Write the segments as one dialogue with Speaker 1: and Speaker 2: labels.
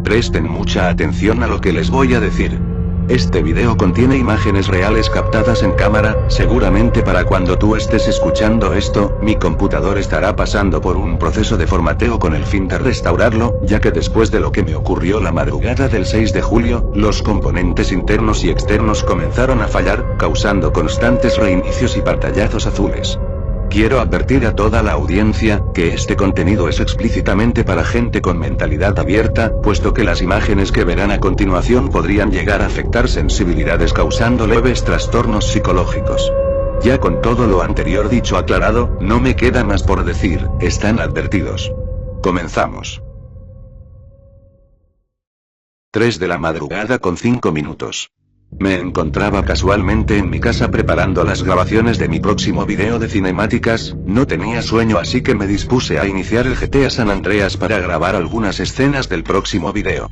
Speaker 1: Presten mucha atención a lo que les voy a decir. Este video contiene imágenes reales captadas en cámara, seguramente para cuando tú estés escuchando esto, mi computador estará pasando por un proceso de formateo con el fin de restaurarlo, ya que después de lo que me ocurrió la madrugada del 6 de julio, los componentes internos y externos comenzaron a fallar, causando constantes reinicios y pantallazos azules. Quiero advertir a toda la audiencia, que este contenido es explícitamente para gente con mentalidad abierta, puesto que las imágenes que verán a continuación podrían llegar a afectar sensibilidades causando leves trastornos psicológicos. Ya con todo lo anterior dicho aclarado, no me queda más por decir, están advertidos. Comenzamos. 3 de la madrugada con 5 minutos. Me encontraba casualmente en mi casa preparando las grabaciones de mi próximo video de cinemáticas, no tenía sueño así que me dispuse a iniciar el GTA San Andreas para grabar algunas escenas del próximo video.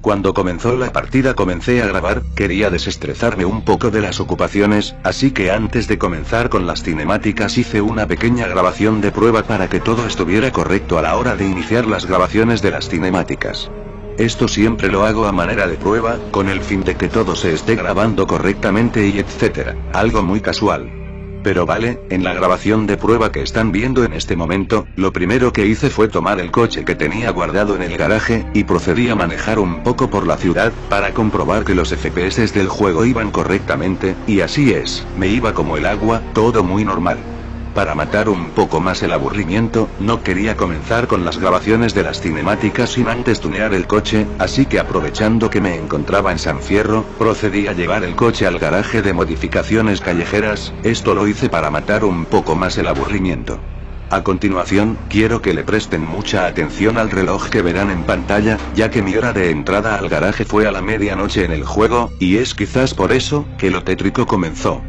Speaker 1: Cuando comenzó la partida comencé a grabar, quería desestresarme un poco de las ocupaciones, así que antes de comenzar con las cinemáticas hice una pequeña grabación de prueba para que todo estuviera correcto a la hora de iniciar las grabaciones de las cinemáticas. Esto siempre lo hago a manera de prueba, con el fin de que todo se esté grabando correctamente y etcétera, algo muy casual. Pero vale, en la grabación de prueba que están viendo en este momento, lo primero que hice fue tomar el coche que tenía guardado en el garaje, y procedí a manejar un poco por la ciudad, para comprobar que los FPS del juego iban correctamente, y así es, me iba como el agua, todo muy normal. Para matar un poco más el aburrimiento, no quería comenzar con las grabaciones de las cinemáticas sin antes tunear el coche, así que aprovechando que me encontraba en San Fierro, procedí a llevar el coche al garaje de modificaciones callejeras, esto lo hice para matar un poco más el aburrimiento. A continuación, quiero que le presten mucha atención al reloj que verán en pantalla, ya que mi hora de entrada al garaje fue a la medianoche en el juego, y es quizás por eso, que lo tétrico comenzó.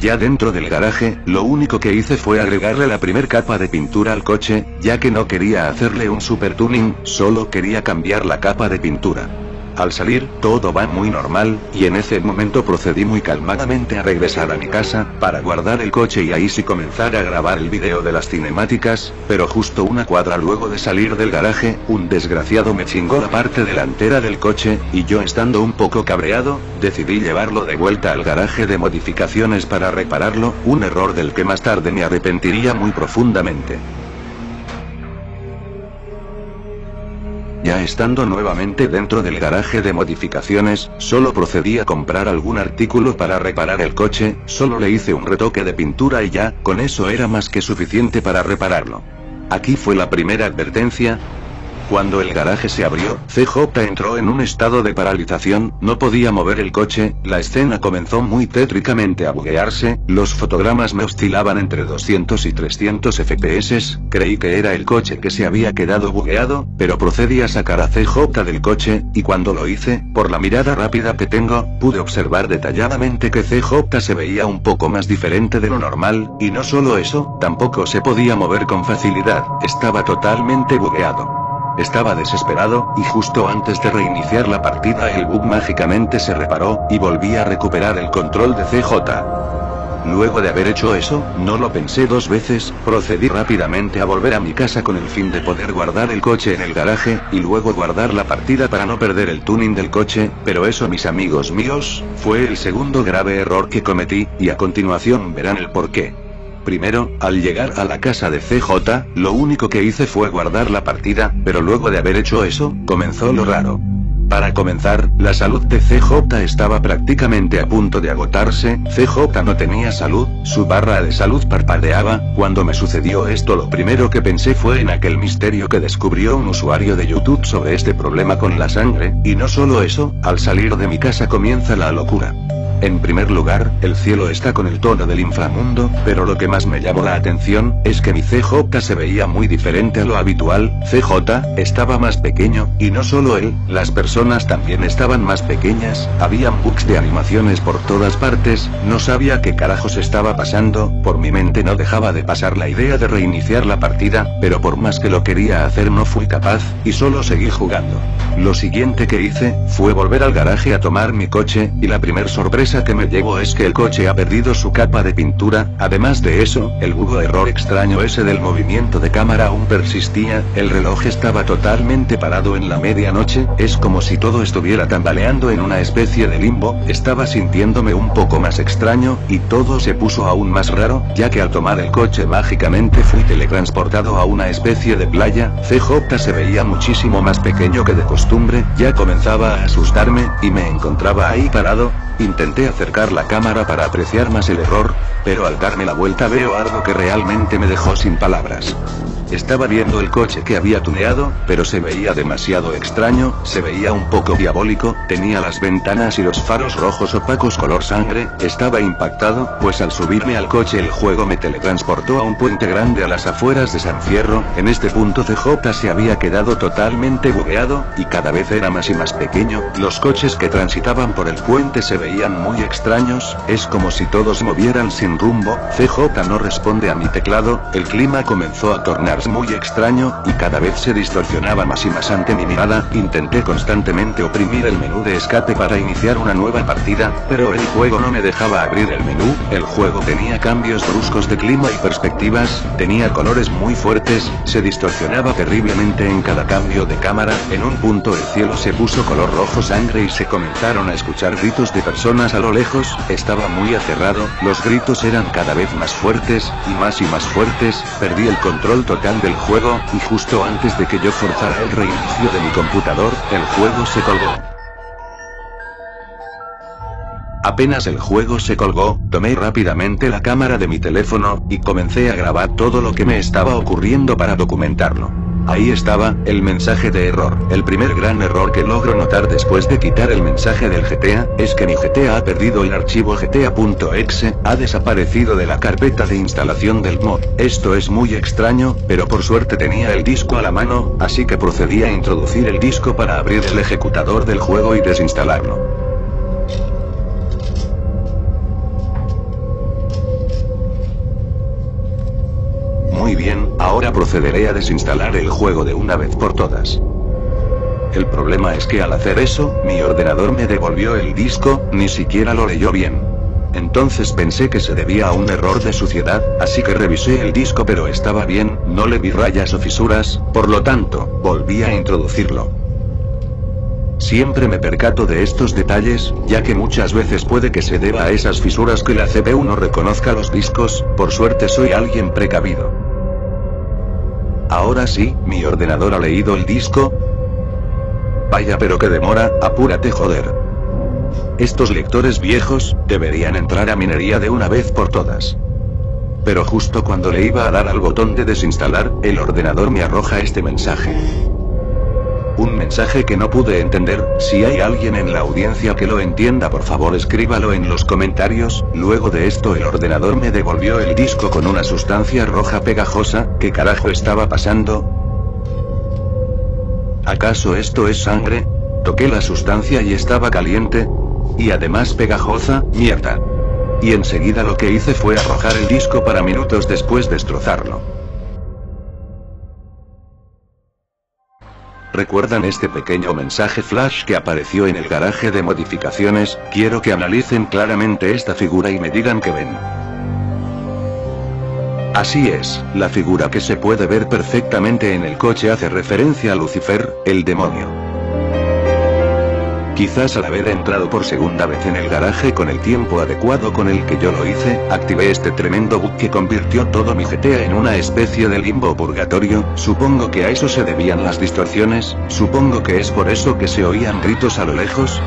Speaker 1: Ya dentro del garaje, lo único que hice fue agregarle la primer capa de pintura al coche, ya que no quería hacerle un super tuning, solo quería cambiar la capa de pintura. Al salir, todo va muy normal, y en ese momento procedí muy calmadamente a regresar a mi casa, para guardar el coche y ahí sí comenzar a grabar el video de las cinemáticas, pero justo una cuadra luego de salir del garaje, un desgraciado me chingó la parte delantera del coche, y yo estando un poco cabreado, decidí llevarlo de vuelta al garaje de modificaciones para repararlo, un error del que más tarde me arrepentiría muy profundamente. Ya estando nuevamente dentro del garaje de modificaciones, solo procedí a comprar algún artículo para reparar el coche, solo le hice un retoque de pintura y ya, con eso era más que suficiente para repararlo. Aquí fue la primera advertencia. Cuando el garaje se abrió, CJ entró en un estado de paralización, no podía mover el coche, la escena comenzó muy tétricamente a buguearse, los fotogramas me oscilaban entre 200 y 300 FPS, creí que era el coche que se había quedado bugueado, pero procedí a sacar a CJ del coche, y cuando lo hice, por la mirada rápida que tengo, pude observar detalladamente que CJ se veía un poco más diferente de lo normal, y no solo eso, tampoco se podía mover con facilidad, estaba totalmente bugueado. Estaba desesperado, y justo antes de reiniciar la partida el bug mágicamente se reparó, y volví a recuperar el control de CJ. Luego de haber hecho eso, no lo pensé dos veces, procedí rápidamente a volver a mi casa con el fin de poder guardar el coche en el garaje, y luego guardar la partida para no perder el tuning del coche, pero eso mis amigos míos, fue el segundo grave error que cometí, y a continuación verán el porqué. Primero, al llegar a la casa de CJ, lo único que hice fue guardar la partida, pero luego de haber hecho eso, comenzó lo raro. Para comenzar, la salud de CJ estaba prácticamente a punto de agotarse, CJ no tenía salud, su barra de salud parpadeaba. Cuando me sucedió esto lo primero que pensé fue en aquel misterio que descubrió un usuario de YouTube sobre este problema con la sangre, y no solo eso, al salir de mi casa comienza la locura. En primer lugar, el cielo está con el tono del inframundo, pero lo que más me llamó la atención, es que mi CJ se veía muy diferente a lo habitual. CJ estaba más pequeño, y no solo él, las personas también estaban más pequeñas, habían bugs de animaciones por todas partes, no sabía qué carajos estaba pasando, por mi mente no dejaba de pasar la idea de reiniciar la partida, pero por más que lo quería hacer no fui capaz, y solo seguí jugando. Lo siguiente que hice, fue volver al garaje a tomar mi coche, y la primer sorpresa sorpresa que me llevo es que el coche ha perdido su capa de pintura, además de eso, el bug o error extraño ese del movimiento de cámara aún persistía, el reloj estaba totalmente parado en la medianoche, es como si todo estuviera tambaleando en una especie de limbo, estaba sintiéndome un poco más extraño, y todo se puso aún más raro, ya que al tomar el coche mágicamente fui teletransportado a una especie de playa, CJ se veía muchísimo más pequeño que de costumbre, ya comenzaba a asustarme, y me encontraba ahí parado. Intenté acercar la cámara para apreciar más el error, pero al darme la vuelta veo algo que realmente me dejó sin palabras. Estaba viendo el coche que había tuneado, pero se veía demasiado extraño, se veía un poco diabólico, tenía las ventanas y los faros rojos opacos color sangre, estaba impactado, pues al subirme al coche el juego me teletransportó a un puente grande a las afueras de San Fierro, en este punto CJ se había quedado totalmente bugueado, y cada vez era más y más pequeño, los coches que transitaban por el puente se veían muy extraños, es como si todos se movieran sin rumbo, CJ no responde a mi teclado, el clima comenzó a tornarse muy extraño, y cada vez se distorsionaba más y más ante mi mirada, intenté constantemente oprimir el menú de escape para iniciar una nueva partida, pero el juego no me dejaba abrir el menú, el juego tenía cambios bruscos de clima y perspectivas, tenía colores muy fuertes, se distorsionaba terriblemente en cada cambio de cámara, en un punto el cielo se puso color rojo sangre y se comenzaron a escuchar gritos de personas a lo lejos, estaba muy aterrado, los gritos eran cada vez más fuertes, y más fuertes, perdí el control total del juego, y justo antes de que yo forzara el reinicio de mi computador, el juego se colgó. Apenas el juego se colgó, tomé rápidamente la cámara de mi teléfono, y comencé a grabar todo lo que me estaba ocurriendo para documentarlo. Ahí estaba, el mensaje de error. El primer gran error que logro notar después de quitar el mensaje del GTA, es que mi GTA ha perdido el archivo GTA.exe, ha desaparecido de la carpeta de instalación del mod. Esto es muy extraño, pero por suerte tenía el disco a la mano, así que procedí a introducir el disco para abrir el ejecutador del juego y desinstalarlo. Muy bien, ahora procederé a desinstalar el juego de una vez por todas. El problema es que al hacer eso, mi ordenador me devolvió el disco, ni siquiera lo leyó bien. Entonces pensé que se debía a un error de suciedad, así que revisé el disco pero estaba bien, no le vi rayas o fisuras, por lo tanto, volví a introducirlo. Siempre me percato de estos detalles, ya que muchas veces puede que se deba a esas fisuras que la CPU no reconozca los discos, por suerte soy alguien precavido. Ahora sí, mi ordenador ha leído el disco. Vaya pero qué demora, apúrate joder. Estos lectores viejos, deberían entrar a minería de una vez por todas. Pero justo cuando le iba a dar al botón de desinstalar, el ordenador me arroja este mensaje. Un mensaje que no pude entender, si hay alguien en la audiencia que lo entienda por favor escríbalo en los comentarios, luego de esto el ordenador me devolvió el disco con una sustancia roja pegajosa, ¿qué carajo estaba pasando? ¿Acaso esto es sangre? Toqué la sustancia y estaba caliente. Y además pegajosa, mierda. Y enseguida lo que hice fue arrojar el disco para minutos después destrozarlo. ¿Recuerdan este pequeño mensaje flash que apareció en el garaje de modificaciones? Quiero que analicen claramente esta figura y me digan qué ven. Así es, la figura que se puede ver perfectamente en el coche hace referencia a Lucifer, el demonio. Quizás al haber entrado por segunda vez en el garaje con el tiempo adecuado con el que yo lo hice, activé este tremendo bug que convirtió todo mi GTA en una especie de limbo o purgatorio, supongo que a eso se debían las distorsiones, supongo que es por eso que se oían gritos a lo lejos.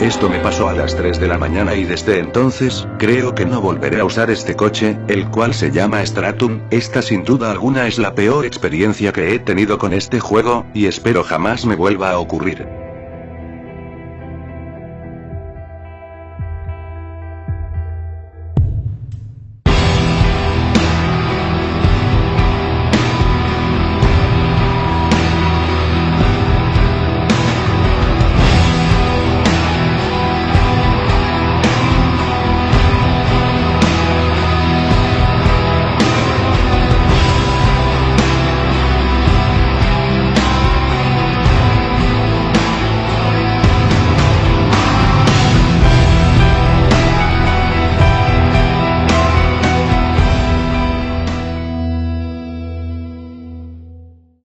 Speaker 1: Esto me pasó a las 3 de la mañana y desde entonces, creo que no volveré a usar este coche, el cual se llama Stratum, esta sin duda alguna es la peor experiencia que he tenido con este juego, y espero jamás me vuelva a ocurrir.